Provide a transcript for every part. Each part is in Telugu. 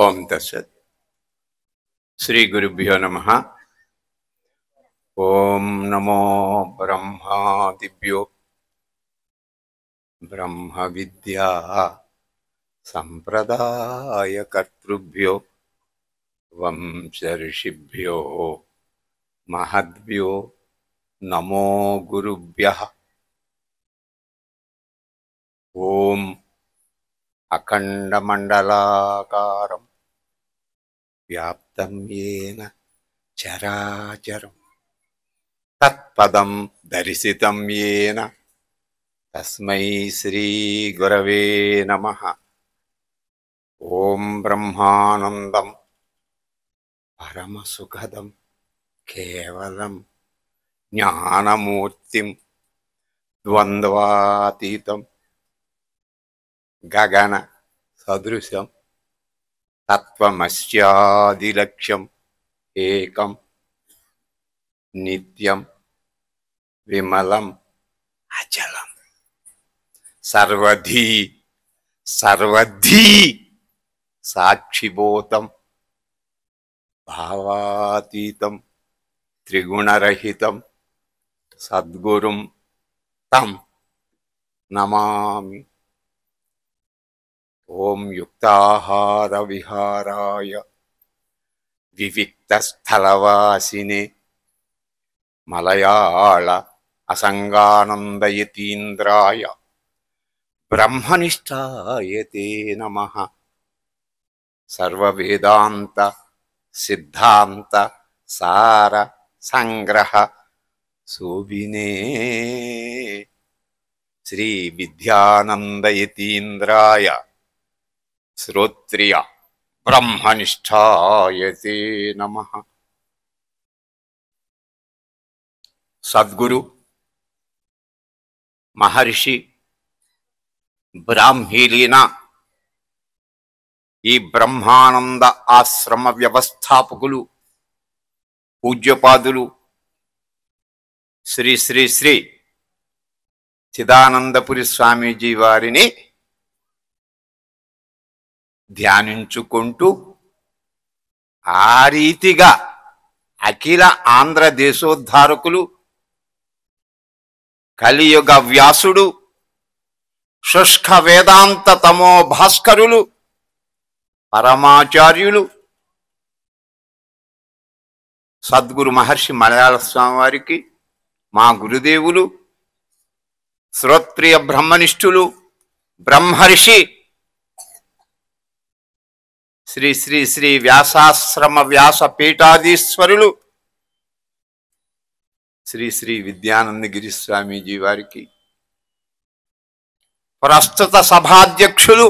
ఓం తత్సత్. శ్రీ గురుభ్యో నమః. ఓం నమో బ్రహ్మాదిభ్యో బ్రహ్మ విద్యా సంప్రదాయకర్తృభ్యో వంశ ఋషిభ్యో మహద్భ్యో నమో గురుభ్యః. ఓం అఖండమండలాకారం వ్యాప్తం యేన చరాచరం తత్పదం దర్శితం యేన తస్మై శ్రీ గురవే నమః. ఓం బ్రహ్మానందం పరమసుఖదం కేవలం జ్ఞానమూర్తిం ద్వంద్వాతీతం గగన సదృశం తత్వమస్యాదిలక్ష్యం ఏకం నిత్యం విమలం అచలం సర్వధీ సాక్షిభూతం భావాతీతం త్రిగుణరహితం సద్గురుం తం నమామి. ఓం యుక్తాహార విహారాయ వివిక్తస్థలవాసినే మలయాళ అసంగానందయతీంద్రాయ బ్రహ్మనిష్టాయతే నమః. సర్వవేదాంత సిద్ధాంత సార సంగ్రహ శోభినే శ్రీ విద్యానందయతీంద్రాయ శ్రోత్రియ బ్రహ్మనిష్టాయతే నమః. సద్గురు మహర్షి బ్రాహ్మీలీన ఈ బ్రహ్మానంద ఆశ్రమ వ్యవస్థాపకులు పూజ్యపాదులు శ్రీ శ్రీ శ్రీ చిదానందపురి స్వామీజీ వారిని ధ్యానించుకుంటూ ఆ రీతిగా అఖిల ఆంధ్రదేశోద్ధారకులు కలియుగ వ్యాసుడు శుష్క వేదాంత తమో భాస్కరులు పరమాచార్యులు సద్గురు మహర్షి మలయాళ స్వామి వారికి మా గురుదేవులు శ్రోత్రియ బ్రహ్మనిష్ఠులు బ్రహ్మర్షి శ్రీ శ్రీ శ్రీ వ్యాసాశ్రమ వ్యాసపీఠాధీశ్వరులు శ్రీ శ్రీ విద్యానందగిరి స్వామీజీ వారికి ప్రస్తుత సభాధ్యక్షులు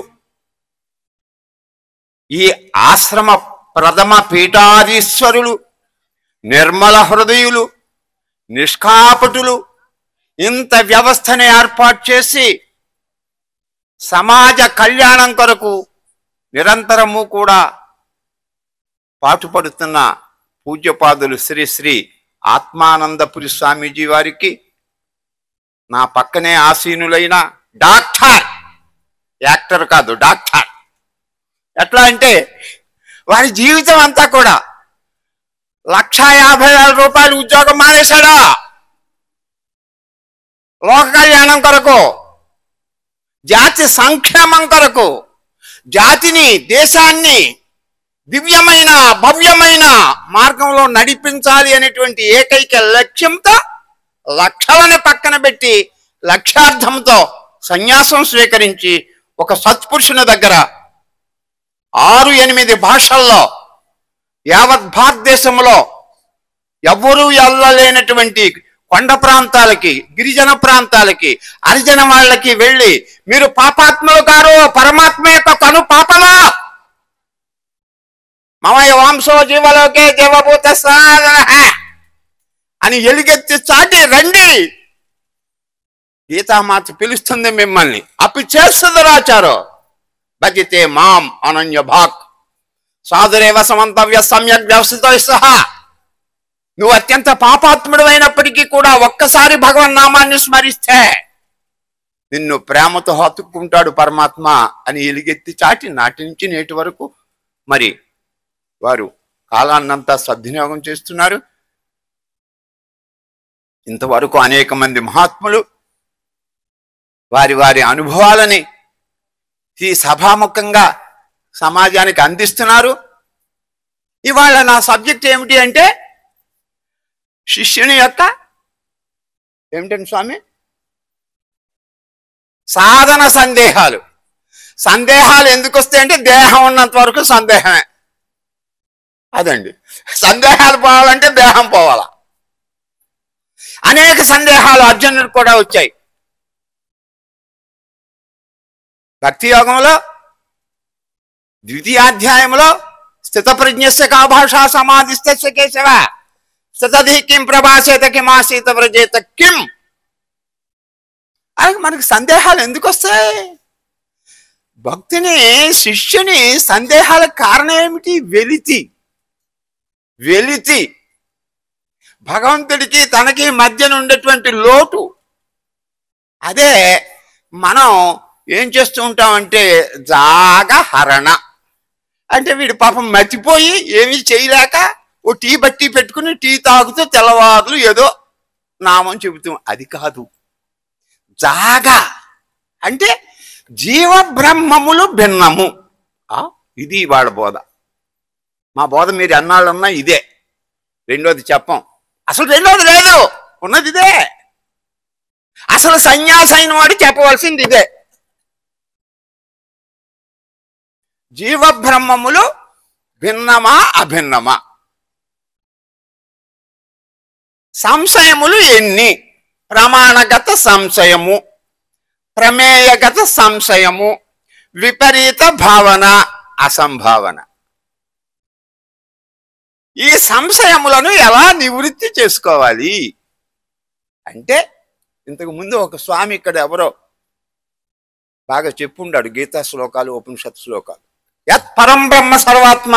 ఈ ఆశ్రమ ప్రథమ పీఠాధీశ్వరులు నిర్మల హృదయులు నిష్కాపటులు ఇంత వ్యవస్థని ఏర్పాటు చేసి సమాజ కళ్యాణం కొరకు నిరంతరము కూడా పాటుపడుతున్న పూజ్యపాదులు శ్రీ శ్రీ ఆత్మానందపురి స్వామీజీ వారికి నా పక్కనే ఆసీనులైన డాక్టర్, యాక్టర్ కాదు డాక్టర్, ఎట్లా అంటే వారి జీవితం అంతా కూడా 1,50,000 రూపాయలు ఉద్యోగం మానేశాడా లోక కళ్యాణం కొరకు, జాతి సంక్షేమం కొరకు, జాతిని దేశాన్ని దివ్యమైన భవ్యమైన మార్గంలో నడిపించాలి అనేటువంటి ఏకైక లక్ష్యంతో లక్షలను పక్కన పెట్టి లక్ష్యార్థంతో సన్యాసం స్వీకరించి ఒక సత్పురుషుని దగ్గర 6-8 భాషల్లో యావత్ భారతదేశంలో ఎవ్వరూ వెళ్ళలేనటువంటి కొండ ప్రాంతాలకి, గిరిజన ప్రాంతాలకి, హరిజన వాళ్ళకి వెళ్ళి మీరు పాపాత్ములు గారు, పరమాత్మ యొక్క కను పాపమా, మమయ వంశో జీవలోకే జీవభూత అని ఎలుగెత్తి చాటి రండి, గీతామాత పిలుస్తుంది మిమ్మల్ని, అప్పి చేస్తుంది రాచారు భజితే మాం అనన్య భాక్ సాధురేవ సమంతవ్య సమ్యక్ వ్యవస్థతో సహా. నువ్వు అత్యంత పాపాత్ముడు అయినప్పటికీ కూడా ఒక్కసారి భగవన్నామాన్ని స్మరిస్తే నిన్ను ప్రేమతో హత్తుకుంటాడు పరమాత్మ అని ఎలుగెత్తి చాటి నాటి నుంచి నేటి వరకు మరి వారు కాలాన్నంతా సద్వినియోగం చేస్తున్నారు. ఇంతవరకు అనేక మంది మహాత్ములు వారి వారి అనుభవాలని ఈ సభాముఖంగా సమాజానికి అందిస్తున్నారు. ఇవాళ నా సబ్జెక్ట్ ఏమిటి అంటే శిష్యుని యొక్క ఏమిటండి స్వామి సాధన సందేహాలు. సందేహాలు ఎందుకు వస్తాయంటే దేహం ఉన్నంత వరకు సందేహమే. అదండి, సందేహాలు పోవాలంటే దేహం పోవాలా. అనేక సందేహాలు అర్జునుడికి కూడా వచ్చాయి. భక్తి యోగంలో ద్వితీయాధ్యాయంలో స్థిత ప్రజ్ఞస్య కా భాషా సమాధిస్థస్య కేశవ స్థితధి కిం ప్రభాసేత కిమాసీత వ్రజేత కిం అని మనకి సందేహాలు ఎందుకు వస్తాయి? భక్తిని శిష్యుని సందేహాలకు కారణం ఏమిటి? వెలితి భగవంతుడికి తనకి మధ్యన ఉండేటువంటి లోటు. అదే మనం ఏం చేస్తూ ఉంటామంటే జాగహరణ అంటే వీడు పాపం మర్చిపోయి ఏమీ చేయలేక ఓ టీ బట్టి పెట్టుకుని టీ తాగుతూ తెల్లవారులు ఏదో నామం చెబుతాం. అది కాదు. జాగ అంటే జీవ బ్రహ్మములు భిన్నము. ఇది వాళ్ళ బోధ. మా బోధ మీరు అన్నాళ్ళన్నా ఇదే. రెండోది చెప్పం. అసలు రెండోది లేదు, ఉన్నది ఇదే. అసలు సన్యాసి అయిన వాడు చెప్పవలసింది ఇదే. జీవ బ్రహ్మములు భిన్నమా అభిన్నమా? సంశయములు ఎన్ని? ప్రమాణగత సంశయము, ప్రమేయగత సంశయము, విపరీత భావన, అసంభావన. ఈ సంశయములను ఎలా నివృత్తి చేసుకోవాలి అంటే ఇంతకు ముందు ఒక స్వామి ఇక్కడ ఎవరో బాగా చెప్పుండాడు. గీతా శ్లోకాలు, ఉపనిషత్ శ్లోకాలు. యత్ పరం బ్రహ్మ సర్వాత్మ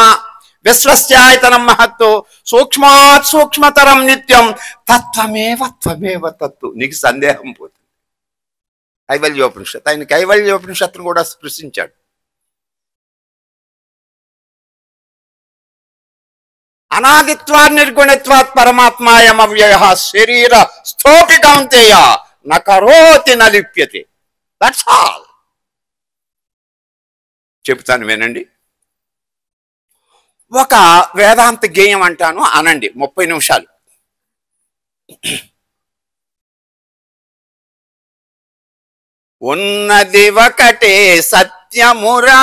విశ్వస్యాయతనం మహత్తో సూక్ష్మాత్ సూక్ష్మతరం నిత్యం తత్వమేవ తత్తు. నీకు సందేహం పోతుంది. కైవల్యోపనిషత్. ఆయన కైవల్యోపనిషత్తును కూడా స్పృశించాడు. అనాదిత్వాత్ నిర్గుణత్వాత్ పరమాత్మాయం అవ్యయ శరీర స్థోపి కౌంతేయ నకరోతి నలిప్యతే. That's all. చెప్తాను వినండి. ఒక వేదాంత గేయం అంటాను, అనండి. 30 నిమిషాలు. ఉన్నది ఒకటే సత్యమురా,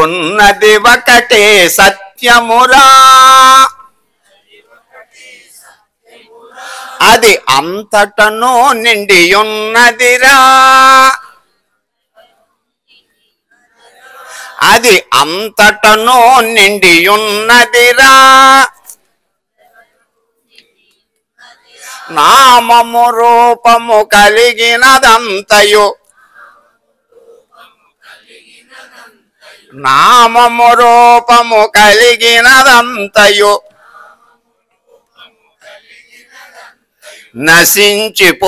ఉన్నది ఒకటే సత్యమురా, అది అంతటను నిండి ఉన్నదిరా, అది అంతటను నిండి ఉన్నదిరా, నామము రూపము కలిగినదంతయు, నామము రూపము కలిగినదంతయు నశించిపోవుచునున్నదిరా,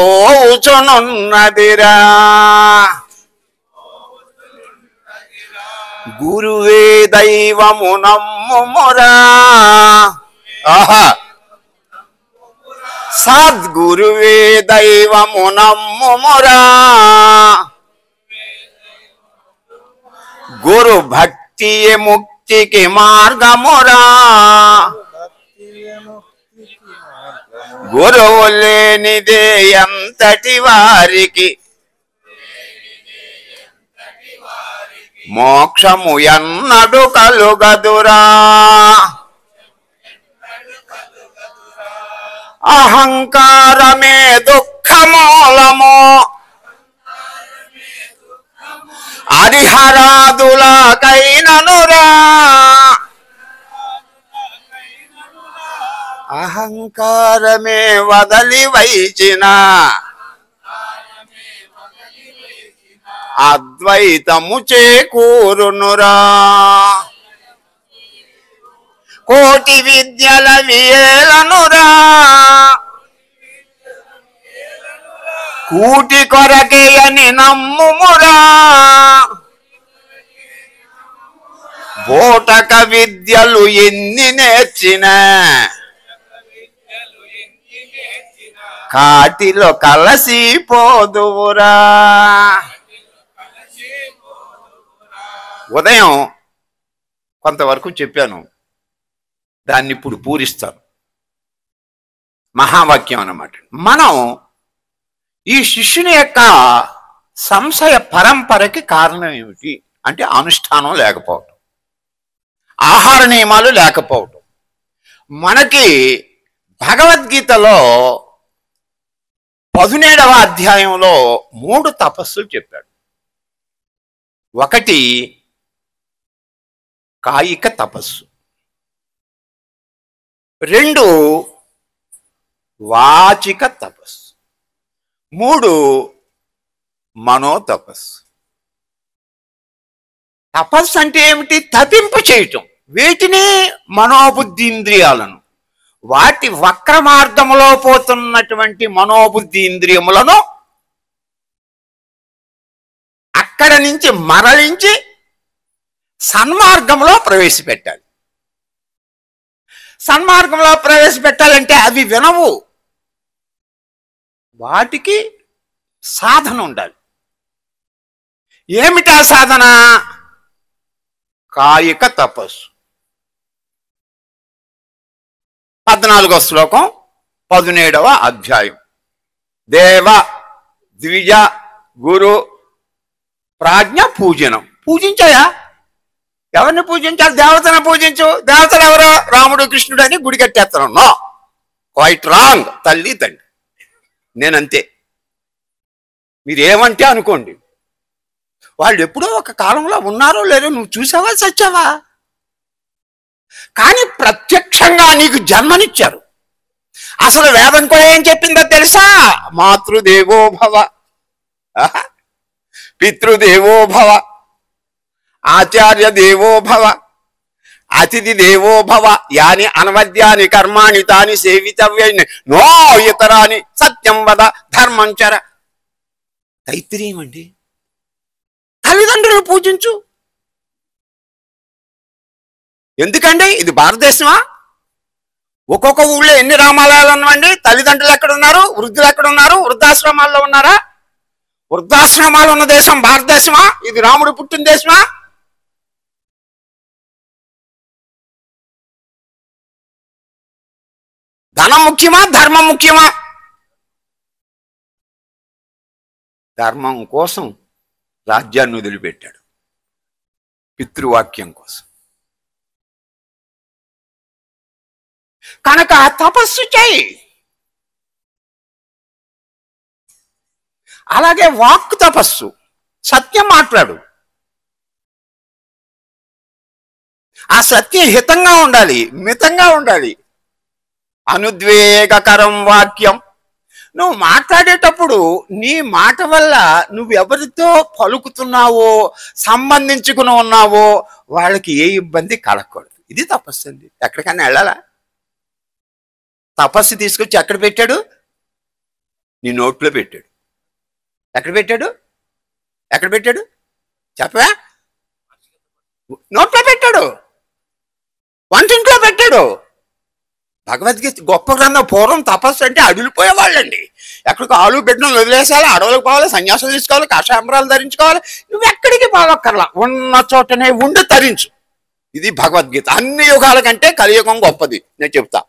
గురువే దైవము నమ్ముమురా. ఆహా, సద్గురువే దైవము నమ్ముమురా, గురు భక్తియే ముక్తికి మార్గమురా, గురువు లేనిదే ఎంతటి వారికి మోక్షము ఎన్నడు కలుగదురా, అహంకారమే దుఃఖమూలము, హరిహరాదులకైననురా, అహంకారమే వదలి వైచిన అద్వైతము చేకూరునురా, కోటి విద్యల వియేలనురా, కూటి కొరకే అని నమ్ముమురా, బోటక విద్యలు ఎన్ని నేర్చిన కాటిలో కలసిపోదువురా. ఉదయం కొంతవరకు చెప్పాను, దాన్ని ఇప్పుడు పూరిస్తాను. మహావాక్యం అన్నమాట. మనం ఈ శిష్యుని యొక్క సంశయ పరంపరకి కారణం ఏమిటి అంటే అనుష్ఠానం లేకపోవటం, ఆహార నియమాలు లేకపోవటం. మనకి భగవద్గీతలో 17వ అధ్యాయంలో 3 తపస్సులు చెప్పాడు. ఒకటి కాయిక తపస్సు, 2 వాచిక తపస్సు, 3 మనో తపస్సు. తపస్సు అంటే ఏమిటి? తపింప చేయటం. వీటిని మనోబుద్ధి ఇంద్రియాలను, వాటి వక్ర మార్గంలో పోతున్నటువంటి మనోబుద్ధి ఇంద్రియములను అక్కడ నుంచి మరలించి సన్మార్గంలో ప్రవేశపెట్టాలి. సన్మార్గంలో ప్రవేశపెట్టాలంటే అవి వినవు, వాటికి సాధన ఉండాలి. ఏమిటా సాధన? కాయిక తపస్సు. 14వ శ్లోకం 17వ అధ్యాయం. దేవ ద్విజ గురు ప్రాజ్ఞ పూజనం. పూజించాయా? ఎవరిని పూజించాలి? దేవతను పూజించు. దేవతలు ఎవరో? రాముడు కృష్ణుడు అని గుడి కట్టేస్తాను. No, quiet wrong. తల్లి తండ్రి, నేనంతే. మీరేమంటే అనుకోండి. వాళ్ళు ఎప్పుడో ఒక కాలంలో ఉన్నారో లేదో నువ్వు చూసావా, సచ్చావా? కానీ ప్రత్యక్షంగా నీకు జన్మనిచ్చారు. అసలు వేదం కూడా ఏం చెప్పిందో తెలుసా? మాతృదేవో భవ, పితృదేవో భవ, ఆచార్య దేవో భవ, అతిథి దేవో భవ, యాని అనవద్యాని కర్మాణి తాని సేవితవ్యాని నో ఇతరాని సత్యం వద ధర్మం చర. తైత్రీయం అండి. తల్లిదండ్రులు పూజించు. ఎందుకండి? ఇది భారతదేశమా? ఒక్కొక్క ఊళ్ళో ఎన్ని రామాలయాలు ఉన్నాయండి? తల్లిదండ్రులు ఎక్కడున్నారు? వృద్ధులు ఎక్కడున్నారు? వృద్ధాశ్రమాల్లో ఉన్నారా? వృద్ధాశ్రమాలు ఉన్న దేశం భారతదేశమా? ఇది రాముడు పుట్టిన దేశమా? ధనం ముఖ్యమా, ధర్మం ముఖ్యమా? ధర్మం కోసం రాజ్యాన్ని వదిలిపెట్టాడు, పితృవాక్యం కోసం. కనుక తపస్సు చేయి. అలాగే వాక్ తపస్సు, సత్యం మాట్లాడు. ఆ సత్యం హితంగా ఉండాలి, మితంగా ఉండాలి. అనుద్వేగకరం వాక్యం. నువ్వు మాట్లాడేటప్పుడు నీ మాట వల్ల నువ్వు ఎవరితో పలుకుతున్నావో, సంబంధించుకుని ఉన్నావో వాళ్ళకి ఏ ఇబ్బంది కలగకూడదు. ఇది తపస్సు అండి. ఎక్కడికైనా వెళ్ళాలా? తపస్సు తీసుకొచ్చి ఎక్కడ పెట్టాడు? నీ నోట్లో పెట్టాడు. ఎక్కడ పెట్టాడు? ఎక్కడ పెట్టాడు చెప్పవా? నోట్లో పెట్టాడు, వంటింట్లో పెట్టాడు. భగవద్గీత గొప్ప గ్రంథం. పూర్వం తపస్సు అంటే అడిలిపోయేవాళ్ళండి. ఎక్కడికి ఆలు బిడ్డను వదిలేసాలి, అడవులకు పోవాలి, సన్యాసం తీసుకోవాలి, కాషాయంబరాలు ధరించుకోవాలి. నువ్వు ఎక్కడికి పోవక్కర్లా, ఉన్న చోటనే ఉండి తరించు. ఇది భగవద్గీత. అన్ని యుగాల కంటే కలియుగం గొప్పది. నేను చెప్తా.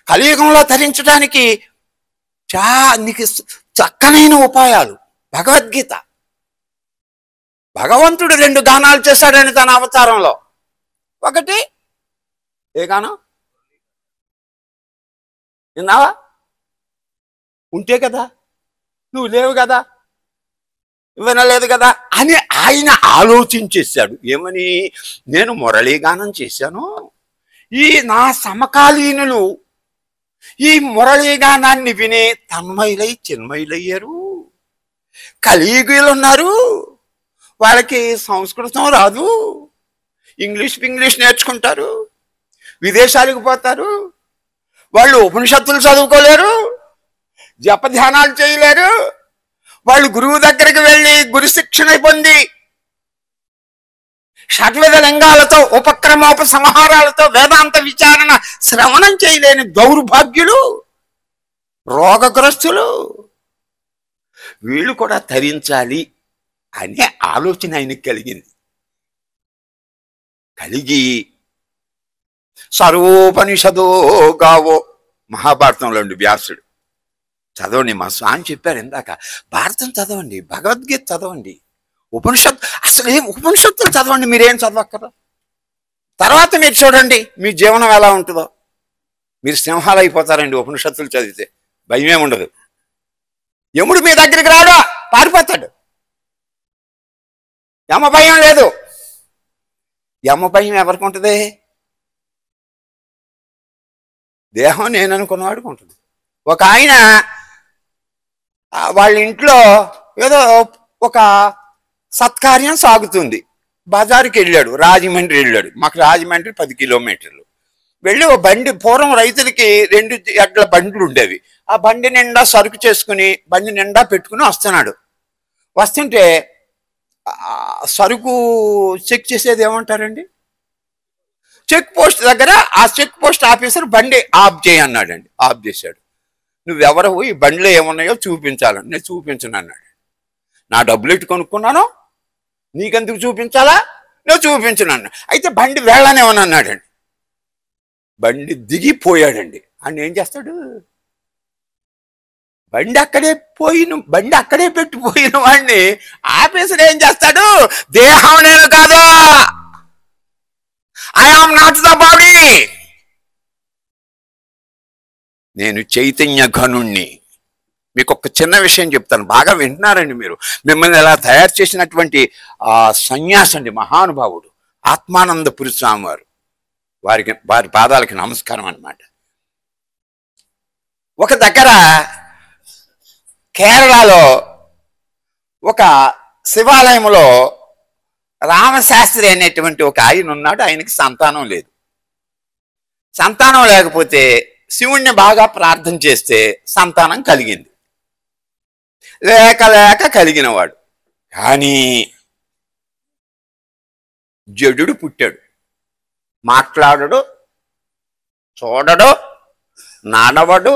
కలియుగంలో తరించడానికి నీకు చక్కనైన ఉపాయాలు. భగవద్గీత. భగవంతుడు 2 గానాలు చేశాడని తన అవతారంలో. ఒకటి ఏ గానం విన్నావా? ఉంటే కదా, నువ్వు లేవు కదా, వినలేదు కదా అని ఆయన ఆలోచించేశాడు. ఏమని? నేను మురళీగానం చేశాను, ఈ నా సమకాలీనులు ఈ మురళీగానాన్ని విని తన్మయులై చిన్మయులయ్యారు. కలియుగులు ఉన్నారు, వాళ్ళకి సంస్కృతం రాదు, ఇంగ్లీష్ జపధ్యానాలు చేయలేరు. వాళ్ళు గురువు దగ్గరికి వెళ్ళి గురు శిక్షణ పొంది షడ్విధ లింగాలతో ఉపక్రమోపసంహారాలతో వేదాంత విచారణ శ్రవణం చేయలేని దౌర్భాగ్యులు, రోగగ్రస్తులు. వీళ్ళు కూడా తరించాలి అనే ఆలోచన ఆయనకి కలిగింది. కలిగి సర్వోపనిషదో గావో, మహాభారతంలో ఉండి వ్యాసుడు చదవండి. మా స్వామి చెప్పారు ఇందాక, భారతం చదవండి, భగవద్గీత చదవండి, ఉపనిషత్తు, అసలు ఏం ఉపనిషత్తులు చదవండి, మీరేం చదవక్కర్లేదు. తర్వాత మీరు చూడండి మీ జీవనం ఎలా ఉంటుందో. మీరు సింహాలు అయిపోతారండి ఉపనిషత్తులు చదివితే, భయమే ఉండదు. యముడు మీ దగ్గరికి రాడా, పారిపోతాడు. యమ భయం లేదు. యమ భయం ఎవరికి ఉంటుంది? దేహం నేను అనుకున్నవాడికి ఉంటుంది. ఒక ఆయన వాళ్ళ ఇంట్లో ఏదో ఒక సత్కార్యం సాగుతుంది, బజారుకి వెళ్ళాడు, రాజమండ్రి వెళ్ళాడు. మాకు రాజమండ్రి 10 కిలోమీటర్లు. వెళ్ళి ఓ బండి, పూర్వం రైతులకి 2 ఎడ్ల బండ్లు ఉండేవి. ఆ బండి నిండా సరుకు చేసుకుని బండి నిండా పెట్టుకుని వస్తున్నాడు. వస్తుంటే సరుకు చెక్ చేసేది ఏమంటారండి, చెక్ పోస్ట్ దగ్గర ఆ చెక్ పోస్ట్ ఆఫీసర్ బండి ఆఫ్ చేయన్నాడండి. ఆఫ్ చేశాడు. నువ్వెవరవు, ఈ బండిలో ఏమున్నాయో చూపించాలని. నేను చూపించను అన్నాడు. నా డబ్బులు ఎట్టు కొనుక్కున్నాను, నీకెందుకు చూపించాలా, నేను చూపించను అన్నా. అయితే బండి వెళ్ళనేమని అన్నాడండి. బండి దిగిపోయాడండి. అని ఏం చేస్తాడు, బండి అక్కడే పెట్టిపోయిన వాడిని ఆఫీసర్ ఏం చేస్తాడు, దేహం నేను కాదు, I am not the body, నేను చైతన్య ఘనుణ్ణి. మీకు ఒక చిన్న విషయం చెప్తాను, బాగా వింటున్నారండి మీరు. మిమ్మల్ని ఎలా తయారు చేసినటువంటి సన్యాసి అండి, మహానుభావుడు ఆత్మానందపురి స్వామి వారు. వారి పాదాలకి నమస్కారం అన్నమాట. ఒక దగ్గర కేరళలో ఒక శివాలయంలో రామశాస్త్రి అనేటువంటి ఒక ఆయన ఉన్నాడు. ఆయనకి సంతానం లేదు. సంతానం లేకపోతే శివుణ్ణి బాగా ప్రార్థన చేస్తే సంతానం కలిగింది. లేక కలిగినవాడు. కానీ జడుడు పుట్టాడు. మాట్లాడడు, చూడడు, నడవడు,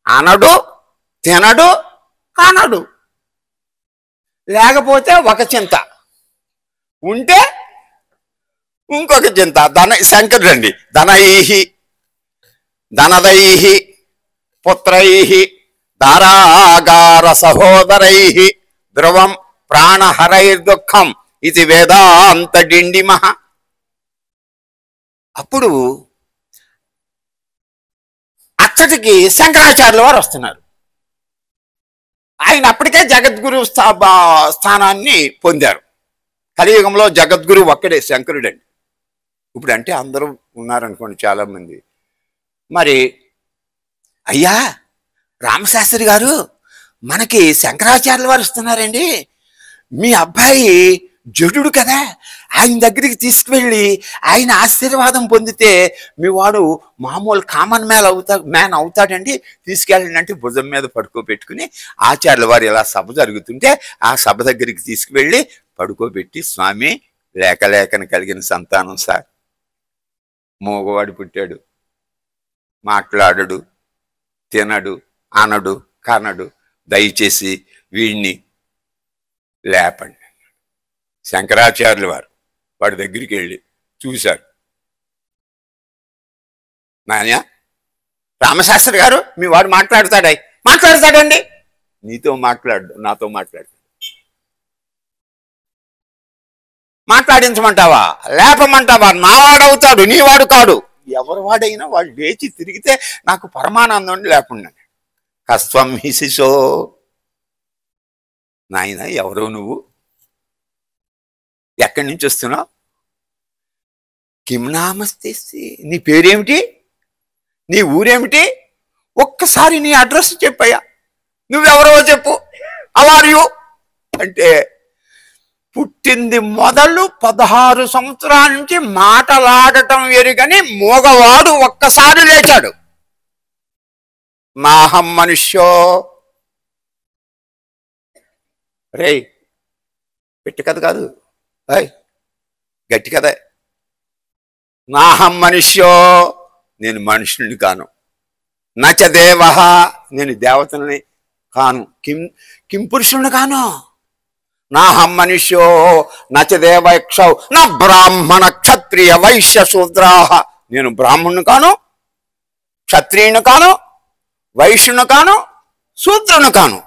అనడు, తినడు, అనడు. లేకపోతే ఒక చింత, ఉంటే ఇంకొక చింత. శంకరుడు అండి. ధనైహి ధనదైహి పుత్రైహి దారాగార సహోదరైహి ధ్రువం ప్రాణహరైర్దుఃఖం ఇది వేదాంత డిండిమహ. అప్పుడు అచ్చటికి శంకరాచార్యుల వారు వస్తున్నారు. ఆయన అప్పటికే జగద్గురు స్థానాన్ని పొందారు. కలియుగంలో జగద్గురు ఒక్కడే శంకరుడండి. ఇప్పుడు అంటే అందరూ ఉన్నారనుకోండి చాలామంది. మరి అయ్యా రామశాస్త్రి గారు, మనకి శంకరాచార్యుల వారు వస్తున్నారండి, మీ అబ్బాయి జడుడు కదా, ఆయన దగ్గరికి తీసుకువెళ్ళి ఆయన ఆశీర్వాదం పొందితే మీ వాడు మామూలు కామన్ మ్యాన్ అవుతాడండి, తీసుకెళ్ళండి అంటే భుజం మీద పడుకోబెట్టుకుని ఆచార్యుల వారు ఇలా సభ జరుగుతుంటే ఆ సభ దగ్గరికి తీసుకువెళ్ళి పడుకోబెట్టి, స్వామి లేకలేకను కలిగిన సంతానం సార్, మోగవాడు పుట్టాడు, మాట్లాడడు, తినడు, అనడు, కనడు, దయచేసి వీడిని లేపండి. శంకరాచార్యుల వారు వాడి దగ్గరికి వెళ్ళి చూశారు. నాయన రామశాస్త్రి గారు, మీ వాడు మాట్లాడతాడండి. నీతో మాట్లాడు, నాతో మాట్లాడించమంటావా, లేపమంటావా? నావాడవుతాడు, నీవాడు కాడు. ఎవరు వాడైనా వాళ్ళు లేచి తిరిగితే నాకు పరమానందం లేకుండా. కస్త్వం హిశిషో, నాయన ఎవరో నువ్వు, ఎక్కడి నుంచి వస్తున్నావు, కిం నామస్తేసి, నీ పేరేమిటి, నీ ఊరేమిటి, ఒక్కసారి నీ అడ్రస్ చెప్పయ్యా, నువ్వెవరో చెప్పు, అవార్యు అంటే పుట్టింది మొదలు 16 సంవత్సరాల నుంచి మాటలాడటం ఎరుగని మోగవాడు ఒక్కసారి లేచాడు. మాహం మనుష్యో. రే పెట్టి కథ కాదు, గట్టి కథ. నాహం మనుష్యో, నేను మనుషుని కాను. నచ దేవ, నేను దేవతలని కాను. కిం పురుషుని కాను. నాహం మనుష్యో నచ దేవయక్షౌ నా బ్రాహ్మణ క్షత్రియ వైశ్య శూద్రాహ. నేను బ్రాహ్మణుని కాను, క్షత్రియుని కాను, వైశ్యుని కాను, శూద్రుని కాను.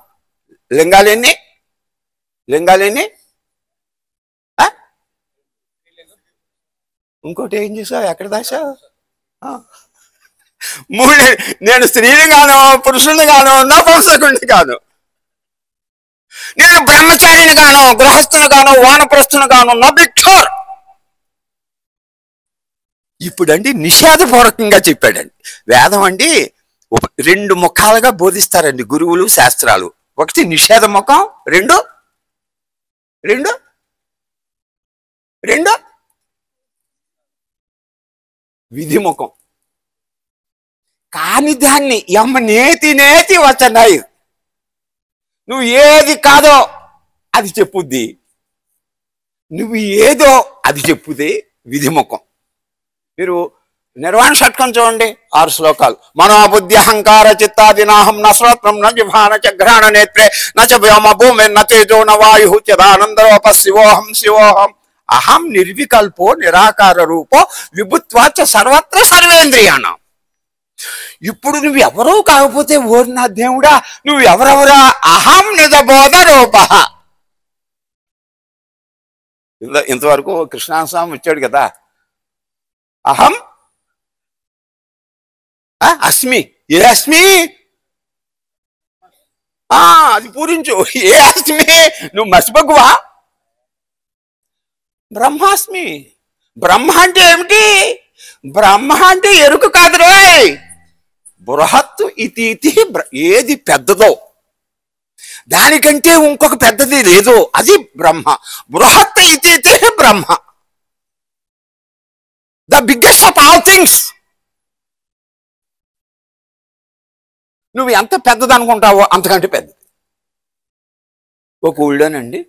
లింగాలేన్ని? ఇంకోటి ఏం చేసావు? ఎక్కడ దాచావు? నేను స్త్రీని కాను, పురుషుని కాను, నపుంసకుడిని కాను. నేను బ్రహ్మచారిని కాను, గృహస్థుని కాను, వానప్రస్థుని కాను, నభిక్షోర్. ఇప్పుడండి నిషేధపూర్వకంగా చెప్పాడండి. వేదం అండి రెండు ముఖాలుగా బోధిస్తారండి గురువులు, శాస్త్రాలు. ఒకటి నిషేధ ముఖం, రెండు విధి ముఖం. కాని దాన్ని నేతి వచ్చన్నాయి. నువ్వు ఏది కాదో అది చెప్పుద్ది, నువ్వు ఏదో అది చెప్పుది విధి ముఖం. మీరు నిర్వాణ షట్కం చూడండి, 6 శ్లోకాలు. మనోబుద్ధి అహంకార చిత్తాది నాహం న శ్రోత్రం న జిహ్వాన చ ఘ్రాణ నేత్రే న చ వ్యోమ భూమి న తేజో న వాయు చిదానందరూప శివోహం. అహం నిర్వికల్పో నిరాకార రూపో విభుత్వాచ సర్వత్ర సర్వేంద్రియాణం. ఇప్పుడు నువ్వు ఎవరో కాకపోతే ఓరి నా దేవుడా నువ్వు ఎవరెవరా? అహం నిజబోధ రూప. ఇంతవరకు కృష్ణాస్వామి వచ్చాడు కదా, అహం అస్మి. ఏ అస్మి? అది పూరించు. ఏ అస్మి? నువ్వు మర్చిపోకువా? బ్రహ్మాస్మి. బ్రహ్మ అంటే ఏమిటి? బ్రహ్మ అంటే ఎరుకు కాదు రోయ్. బృహత్తు ఇతి. ఏది పెద్దదో దానికంటే ఇంకొక పెద్దది లేదు, అది బ్రహ్మ. బృహత్ ఇతి Brahma, the biggest of all things. నువ్వు ఎంత పెద్దది అనుకుంటావో అంతకంటే పెద్దది. ఒక ఊళ్ళోనండి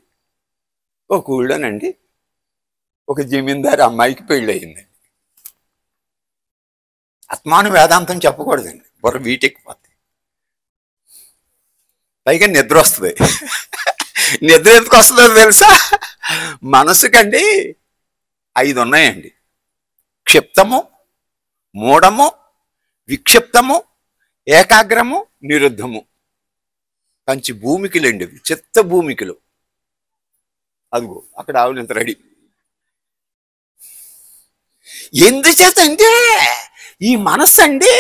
ఒక జమీందారు అమ్మాయికి పెళ్ళయింది. ఆత్మాను వేదాంతం చెప్పకూడదండి, బుర్ర వీటెక్కిపోతుంది. పైగా నిద్ర వస్తుంది. నిద్ర ఎందుకు వస్తుందో తెలుసా? మనసుకండి 5 ఉన్నాయండి. క్షిప్తము, మూఢము, విక్షిప్తము, ఏకాగ్రము, నిరుద్ధము. కంచి భూమికలండి, చిత్త భూమికలు. అదిగో అక్కడ ఆవిడ ఇంత రెడీ. ఎందుచేతంటే ఈ మనస్సు అండి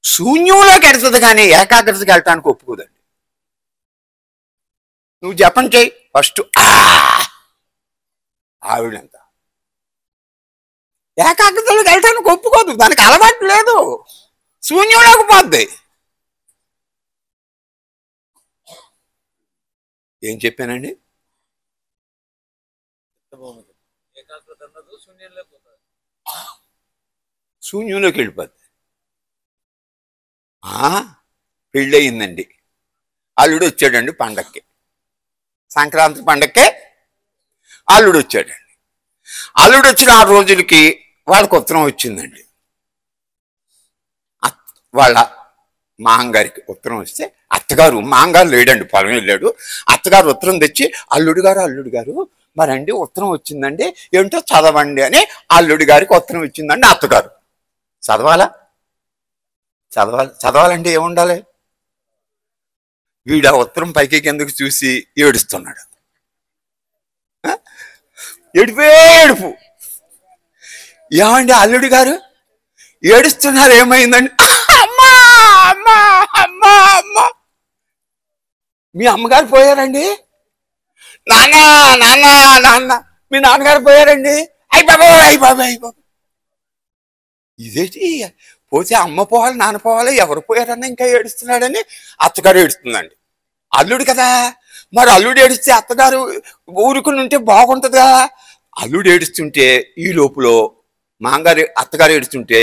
శూన్యంలోకి వెళ్తుంది కానీ ఏకాగ్రతకి వెళ్ళటానికి ఒప్పుకోదండి. నువ్వు జపం చేయి ఫస్ట్, ఆవిడంత ఏకాగ్రతలోకి వెళ్ళటానికి ఒప్పుకోదు, దానికి అలవాటు లేదు, శూన్యంలోకి పోద్ది. ఏం చెప్పానండి? శూన్యంలోకి వెళ్ళిపోద్ది. పెళ్ళయిందండి, అల్లుడు వచ్చాడండి పండక్కి, సంక్రాంతి పండక్కే అల్లుడు వచ్చాడండి. అల్లుడు వచ్చిన 6 రోజులకి వాళ్ళకి ఉత్తరం వచ్చిందండి. వాళ్ళ మాంగారికి ఉత్తరం వస్తే, అత్తగారు, మాంగారు లేడండి, పొలం వెళ్ళాడు. అత్తగారు ఉత్తరం తెచ్చి, అల్లుడు గారు మరండి ఉత్తరం వచ్చిందండి, ఏమిటో చదవండి అని అల్లుడి గారికి ఉత్తరం ఇచ్చిందండి. అత్తగారు చదవాలంటే ఏముండాలి? వీడు ఆ ఉత్తరం పైకి కిందకు చూసి ఏడుస్తున్నాడు. ఏడుపు. ఏమండి అల్లుడి గారు ఏడుస్తున్నారు, ఏమైందండి? అమ్మా అమ్మా అమ్మా అమ్మా మీ అమ్మగారు పోయారండి. నాన్న మీ నాన్నగారు పోయారండి. అయ్య బాబాయ్. ఇదేంటి, పోతే అమ్మ పోవాలి, నాన్న పోవాలి, ఎవరు పోయారన్నా ఇంకా ఏడుస్తున్నాడని అత్తగారు ఏడుస్తుందండి. అల్లుడు కదా, మరి అల్లుడు ఏడిస్తే అత్తగారు ఊరుకుని ఉంటే బాగుంటుందా? అల్లుడు ఏడుస్తుంటే ఈ లోపల అత్తగారు ఏడుస్తుంటే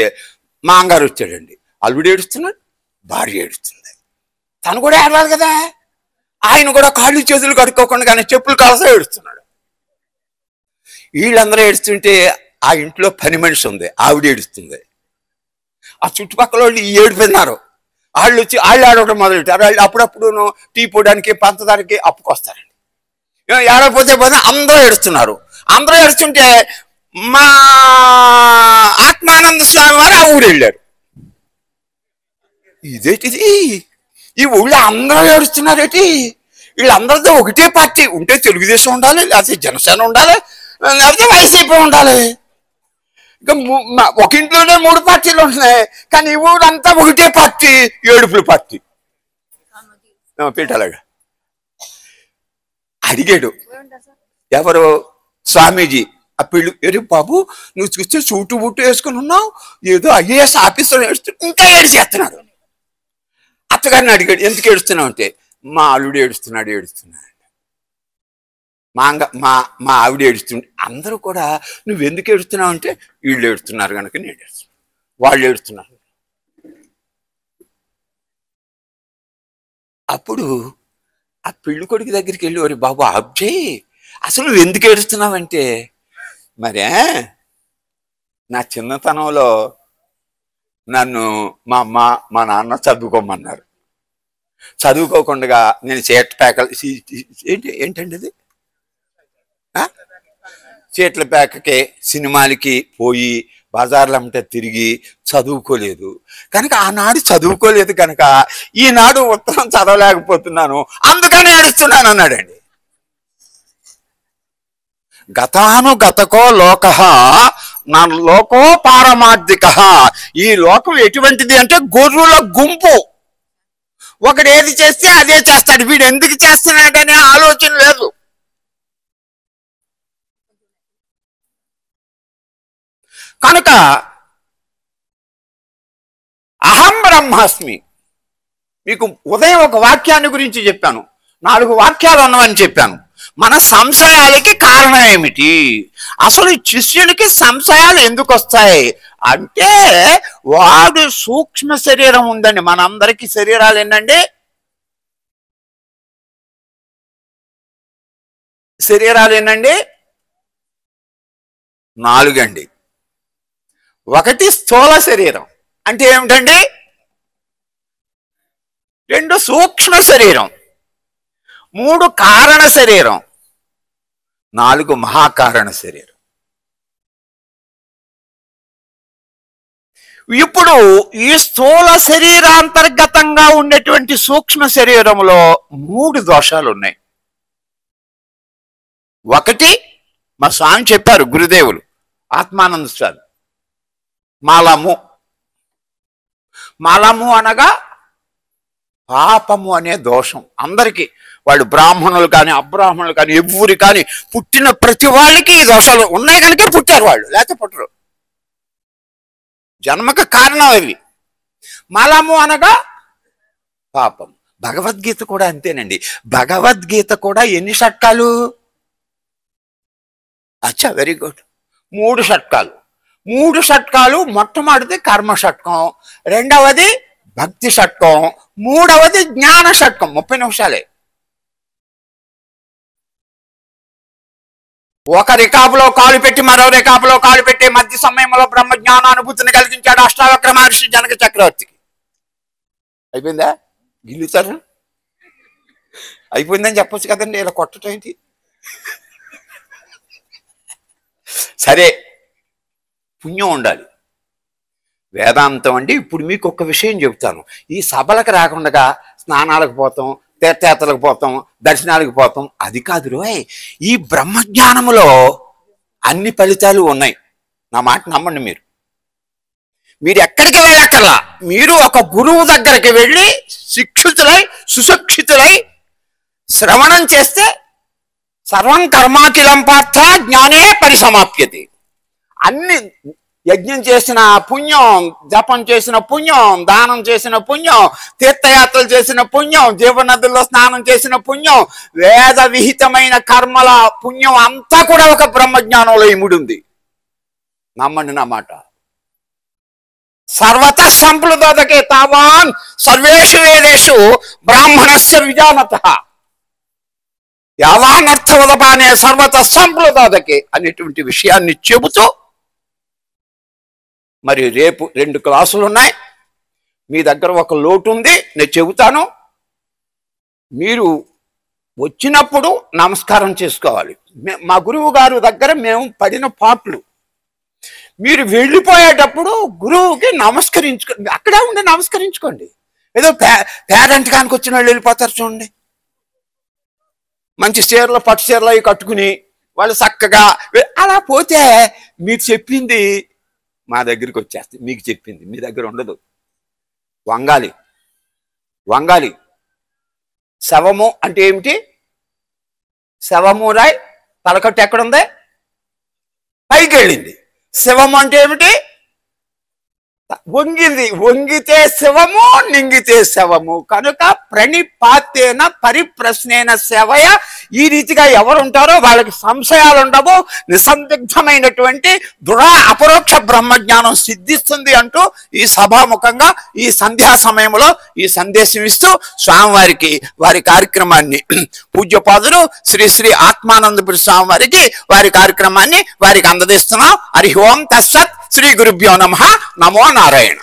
మాంగారు వచ్చాడండి. అల్లుడు ఏడుస్తున్నాడు, భార్య ఏడుస్తుంది. తను కూడా ఏడవాలి కదా. ఆయన కూడా కాళ్ళు చేతులు కడుక్కోకుండా కానీ చెప్పులు కాల్సే ఏడుస్తున్నాడు. వీళ్ళందరూ ఏడుస్తుంటే ఆ ఇంట్లో పని మనిషి ఉంది, ఆవిడ ఏడుస్తుంది. ఆ చుట్టుపక్కల వాళ్ళు ఈ ఏడిపోయినారు. వాళ్ళు వచ్చి వాళ్ళు ఆడవడం మొదలెట్టారు. వాళ్ళు అప్పుడప్పుడు టీ పోవడానికి పంచదానికి అప్పుకొస్తారండి. ఏడకపోతే పోతే అందరూ ఏడుస్తున్నారు. అందరూ ఏడుస్తుంటే మా ఆత్మానంద స్వామి వారు ఆ ఊరు వెళ్ళారు. ఇదేంటిది, ఈ ఊళ్ళో అందరూ ఏడుస్తున్నారేంటి? వీళ్ళందరితో ఒకటే పార్టీ ఉంటే తెలుగుదేశం ఉండాలి, లేకపోతే జనసేన ఉండాలి, లేకపోతే వైసీపీ ఉండాలి. ఇక ఒక ఇంట్లోనే 3 పార్టీలు ఉంటున్నాయి, కానీ ఈ ఊరంతా ఒకటే పార్టీ, ఏడుపుల పార్టీ. పెట్టాలగా అడిగాడు ఎవరు, స్వామీజీ. ఆ పిల్లు, ఎరు బాబు నువ్వు చూస్తే సూటు బుట్టు వేసుకుని ఉన్నావు, ఏదో ఐఏఎస్ ఆఫీసర్ ఏడుస్తు ఇంకా ఏడిచేస్తున్నాడు. అత్తగారిని అడిగాడు, ఎందుకు ఏడుస్తున్నావు అంటే, మా అల్లుడు ఏడుస్తున్నాడు. మా ఆవిడ ఏడుస్తుంది. అందరూ కూడా నువ్వు ఎందుకు ఏడుస్తున్నావు అంటే, వీళ్ళు ఏడుస్తున్నారు కనుక నేను ఏడుస్తున్నాను, వాళ్ళు ఏడుస్తున్నారు. అప్పుడు ఆ పెళ్లి కొడుకు దగ్గరికి వెళ్ళి, ఒరే బాబు అబ్జయ్, అసలు నువ్వు ఎందుకు ఏడుస్తున్నావంటే, మరే నా చిన్నతనంలో నన్ను మా అమ్మ మా నాన్న చదువుకోమన్నారు. చదువుకోకుండా నేను చీట్ల ప్యాకలు ఏంటండి అది, చీట్ల ప్యాకకి సినిమాలకి పోయి బజార్లు అమ్మటే తిరిగి చదువుకోలేదు కనుక, ఆనాడు చదువుకోలేదు కనుక ఈనాడు ఉత్తరం చదవలేకపోతున్నాను, అందుకని ఏడుస్తున్నాను అన్నాడండి. గతానుగతకో లోక నా లోకో పారమార్థిక. ఈ లోకం ఎటువంటిది అంటే గొర్రెల గుంపు. ఒకడు ఏది చేస్తే అదే చేస్తాడు, వీడు ఎందుకు చేస్తున్నాడనే ఆలోచన లేదు. కనుక అహం బ్రహ్మాస్మి. మీకు ఉదయం ఒక వాక్యాన్ని గురించి చెప్పాను, 4 వాక్యాలు ఉన్నవని చెప్పాను. మన సంశయాలకి కారణం ఏమిటి, అసలు శిష్యునికి సంశయాలు ఎందుకు వస్తాయి అంటే, వాడు సూక్ష్మ శరీరం ఉందండి. మనందరికీ శరీరాలు ఏంటండి, శరీరాలు ఏంటండి 4 అండి. ఒకటి స్థూల శరీరం అంటే ఏమిటండి, 2 సూక్ష్మ శరీరం, 3 కారణ శరీరం, 4 మహాకారణ శరీరం. ఇప్పుడు ఈ స్థూల శరీరాంతర్గతంగా ఉండేటువంటి సూక్ష్మ శరీరంలో 3 దోషాలు ఉన్నాయి. ఒకటి మా స్వామి చెప్పారు, గురుదేవులు ఆత్మానంద స్వామి, మలము అనగా పాపము అనే దోషం. అందరికీ, వాళ్ళు బ్రాహ్మణులు కానీ అబ్రాహ్మణులు కానీ ఎవ్వరు కానీ పుట్టిన ప్రతి వాళ్ళకి ఈ దోషాలు ఉన్నాయి కనుక పుట్టారు వాళ్ళు, లేకపోతే పుట్టరు. జన్మకు కారణం అవి. మలము అనగా పాపం. భగవద్గీత కూడా అంతేనండి. భగవద్గీత కూడా ఎన్ని షట్కాలు? అచ్చా, వెరీ గుడ్. 3 షట్కాలు. 3 షట్కాలు. మొట్టమొదటిది కర్మ షట్కం, రెండవది భక్తి షట్కం, మూడవది జ్ఞాన షట్కం. 30 నిమిషాలే. ఒక రికాపులో కాలు పెట్టి మరో రికాపులో కాలు పెట్టి మధ్య సమయంలో బ్రహ్మ జ్ఞానానుభూతిని కలిగించాడు అష్టావక్ర మహర్షి జనక చక్రవర్తికి. అయిపోయిందా? గిల్లుతారు అయిపోయిందని చెప్పొచ్చు కదండి, ఇలా కొట్టడం ఏంటి? సరే, పుణ్యం ఉండాలి. వేదాంతం అండి. ఇప్పుడు మీకు ఒక విషయం చెబుతాను. ఈ సభలకు రాకుండా స్నానాలకు పోతాం, తీర్థయాత్రలకు పోతాం, దర్శనాలకు పోతాం, అది కాదు రోయ్. ఈ బ్రహ్మజ్ఞానములో అన్ని ఫలితాలు ఉన్నాయి. నా మాట నమ్మండి. మీరు ఎక్కడికి వెళ్ళక్కర్లా. మీరు ఒక గురువు దగ్గరికి వెళ్ళి శిక్షితులై సుశిక్షితులై శ్రవణం చేస్తే సర్వం కర్మాకిలం పార్థ జ్ఞానే పరిసమాప్యతి. అన్ని యజ్ఞం చేసిన పుణ్యం, జపం చేసిన పుణ్యం, దానం చేసిన పుణ్యం, తీర్థయాత్రలు చేసిన పుణ్యం, జీవనదుల్లో స్నానం చేసిన పుణ్యం, వేద విహితమైన కర్మల పుణ్యం అంతా కూడా ఒక బ్రహ్మజ్ఞానంలో ఇముడి ఉంది. నమ్మండి నా మాట. సర్వతః సంప్లుతోదకే తావాన్ సర్వేషు వేదేషు బ్రాహ్మణస్య విజానతః యావాన్ అర్థవదపానే సర్వతః సంప్లుతోదకే అనేటువంటి విషయాన్ని చెబుతూ, మరి రేపు 2 క్లాసులు ఉన్నాయి. మీ దగ్గర ఒక లోటు ఉంది, నేను చెబుతాను. మీరు వచ్చినప్పుడు నమస్కారం చేసుకోవాలి. మా గురువు గారు దగ్గర మేము పడిన పాటలు, మీరు వెళ్ళిపోయేటప్పుడు గురువుకి నమస్కరించుకోండి. అక్కడే ఉండి నమస్కరించుకోండి. ఏదో పేరెంట్ కానికి వచ్చిన వాళ్ళు వెళ్ళిపోతారు చూడండి, మంచి చీరలు పట్టు చీరలు అవి కట్టుకుని వాళ్ళు చక్కగా అలా పోతే మీరు చెప్పింది మా దగ్గరికి వచ్చేస్తుంది. మీకు చెప్పింది మీ దగ్గర ఉండదు. వంగాలి వంగాలి. శవము అంటే ఏమిటి? శవము రాయ్, తలకట్టు ఎక్కడుంది? పైకి వెళ్ళింది. శవము అంటే ఏమిటి? వంగింది. వంగితే శవము, నింగితే శవము. కనుక ప్రణిపాతేన పరిప్రశ్నేన సేవయ. ఈ రీతిగా ఎవరు ఉంటారో వాళ్ళకి సంశయాలు ఉండవు. నిసందిగ్ధమైనటువంటి దృఢ అపరోక్ష బ్రహ్మజ్ఞానం సిద్ధిస్తుంది అంటూ ఈ సభాముఖంగా ఈ సంధ్యా సమయంలో ఈ సందేశం ఇస్తూ స్వామివారికి వారి కార్యక్రమాన్ని పూజ్యపాదులు శ్రీ శ్రీ ఆత్మానందపురి స్వామి వారికి వారి కార్యక్రమాన్ని వారికి అందజేస్తున్నాం. హరి ఓం తస్సత్. శ్రీ గురుభ్యో నమః. నమో నారాయణ.